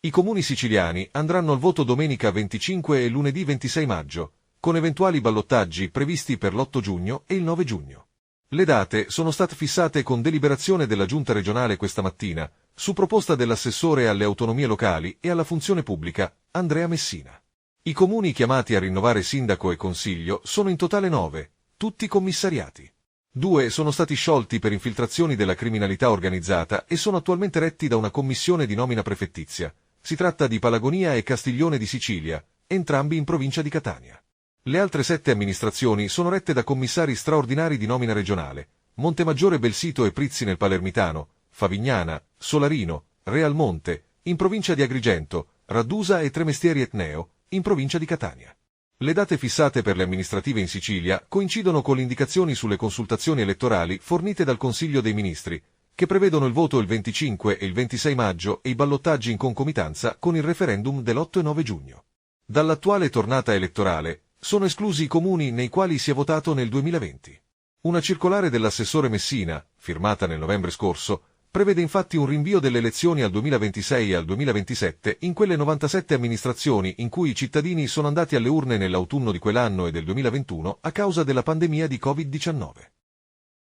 I comuni siciliani andranno al voto domenica 25 e lunedì 26 maggio, con eventuali ballottaggi previsti per l'8 giugno e il 9 giugno. Le date sono state fissate con deliberazione della Giunta regionale questa mattina, su proposta dell'assessore alle autonomie locali e alla funzione pubblica, Andrea Messina. I comuni chiamati a rinnovare sindaco e consiglio sono in totale 9, tutti commissariati. 2 sono stati sciolti per infiltrazioni della criminalità organizzata e sono attualmente retti da una commissione di nomina prefettizia. Si tratta di Palagonia e Castiglione di Sicilia, entrambi in provincia di Catania. Le altre 7 amministrazioni sono rette da commissari straordinari di nomina regionale: Montemaggiore Belsito e Prizzi nel Palermitano, Favignana, Solarino, Realmonte, in provincia di Agrigento, Raddusa e Tremestieri Etneo, in provincia di Catania. Le date fissate per le amministrative in Sicilia coincidono con le indicazioni sulle consultazioni elettorali fornite dal Consiglio dei Ministri, che prevedono il voto il 25 e il 26 maggio e i ballottaggi in concomitanza con il referendum dell'8 e 9 giugno. Dall'attuale tornata elettorale sono esclusi i comuni nei quali si è votato nel 2020. Una circolare dell'assessore Messina, firmata nel novembre scorso, prevede infatti un rinvio delle elezioni al 2026 e al 2027 in quelle 97 amministrazioni in cui i cittadini sono andati alle urne nell'autunno di quell'anno e del 2021 a causa della pandemia di Covid-19.